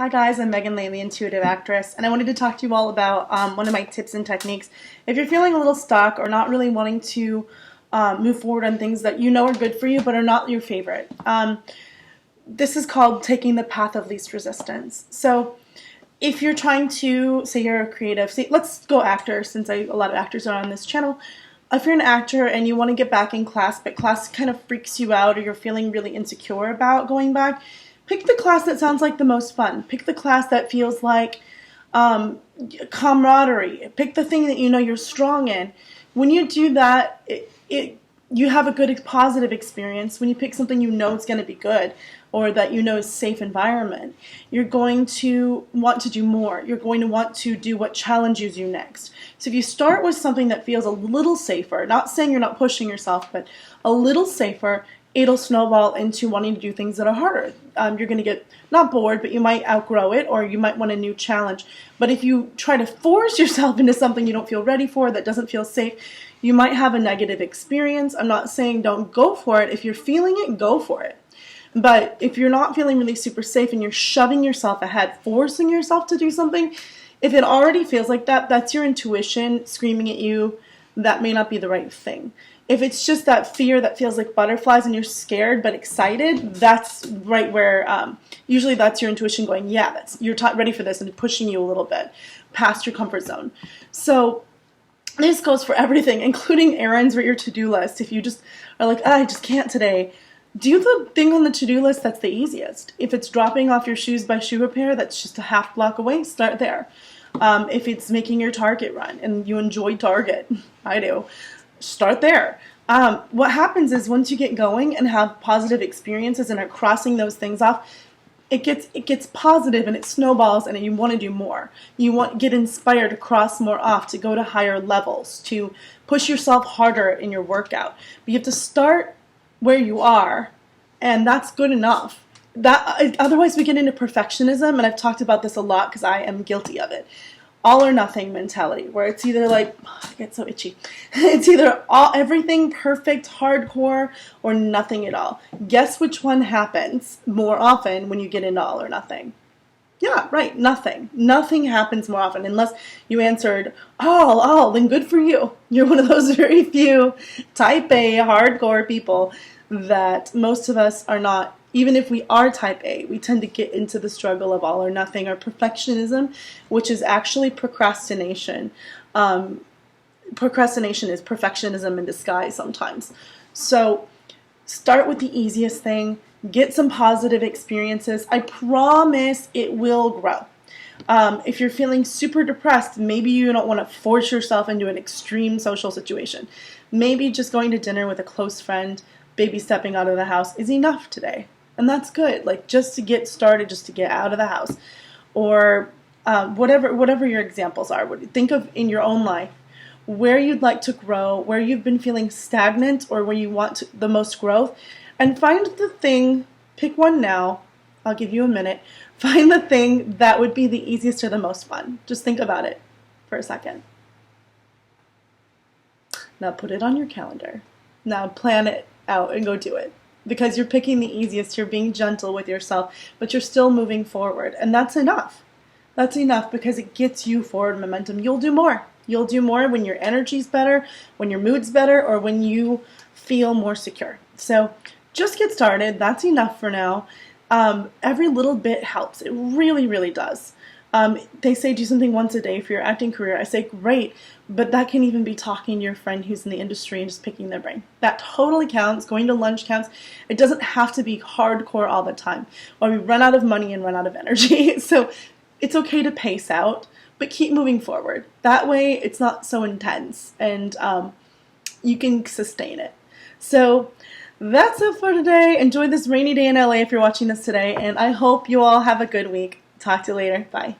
Hi guys, I'm Megan Lane, the intuitive actress, and I wanted to talk to you all about one of my tips and techniques. If you're feeling a little stuck or not really wanting to move forward on things that you know are good for you but are not your favorite, this is called taking the path of least resistance. So if you're trying to, say you're a creative, let's go actor since a lot of actors are on this channel. If you're an actor and you want to get back in class, but class kind of freaks you out or you're feeling really insecure about going back, pick the class that sounds like the most fun. Pick the class that feels like camaraderie. Pick the thing that you know you're strong in. When you do that, you have a good, positive experience. When you pick something you know is going to be good or that you know is a safe environment, you're going to want to do more. You're going to want to do what challenges you next. So if you start with something that feels a little safer, not saying you're not pushing yourself, but a little safer, it'll snowball into wanting to do things that are harder. You're going to get not bored, but you might outgrow it, or you might want a new challenge. But if you try to force yourself into something you don't feel ready for, that doesn't feel safe, you might have a negative experience. I'm not saying don't go for it. If you're feeling it, go for it. But if you're not feeling really super safe and you're shoving yourself ahead, forcing yourself to do something, if it already feels like that, that's your intuition screaming at you. That may not be the right thing. If it's just that fear that feels like butterflies and you're scared but excited, that's right where, usually that's your intuition going, yeah, you're ready for this and pushing you a little bit past your comfort zone. So this goes for everything, including errands or your to-do list. If you just are like, I just can't today, do the thing on the to-do list that's the easiest. If it's dropping off your shoes by shoe repair, that's just a half block away, start there. If it's making your Target run and you enjoy Target, I do, start there. What happens is once you get going and have positive experiences and are crossing those things off, it gets positive and it snowballs and you want to do more. You get inspired to cross more off, to go to higher levels, to push yourself harder in your workout. But you have to start where you are, and that's good enough. Otherwise we get into perfectionism, and I've talked about this a lot because I am guilty of it. All or nothing mentality, where it's either like, I get so itchy. It's either everything perfect, hardcore, or nothing at all. Guess which one happens more often when you get into all or nothing? Yeah, right, nothing. Nothing happens more often unless you answered all, then good for you. You're one of those very few type A hardcore people that most of us are not. Even if we are type A, we tend to get into the struggle of all or nothing or perfectionism, which is actually procrastination. Procrastination is perfectionism in disguise sometimes. So start with the easiest thing. Get some positive experiences. I promise it will grow. If you're feeling super depressed, maybe you don't want to force yourself into an extreme social situation. Maybe just going to dinner with a close friend, baby stepping out of the house is enough today. And that's good, like just to get started, just to get out of the house. Or whatever your examples are. Think of in your own life where you'd like to grow, where you've been feeling stagnant or where you want the most growth. And find the thing, pick one now, I'll give you a minute. Find the thing that would be the easiest or the most fun. Just think about it for a second. Now put it on your calendar. Now plan it out and go do it. Because you're picking the easiest, you're being gentle with yourself, but you're still moving forward. And that's enough. That's enough because it gets you forward momentum. You'll do more. You'll do more when your energy's better, when your mood's better, or when you feel more secure. So just get started. That's enough for now. Every little bit helps. It really, really does. They say do something once a day for your acting career. I say great, but that can even be talking to your friend who's in the industry and just picking their brain. That totally counts. Going to lunch counts. It doesn't have to be hardcore all the time, or we run out of money and run out of energy. So it's okay to pace out, but keep moving forward. That way it's not so intense and you can sustain it. So that's it for today. Enjoy this rainy day in LA if you're watching this today, and I hope you all have a good week. Talk to you later. Bye.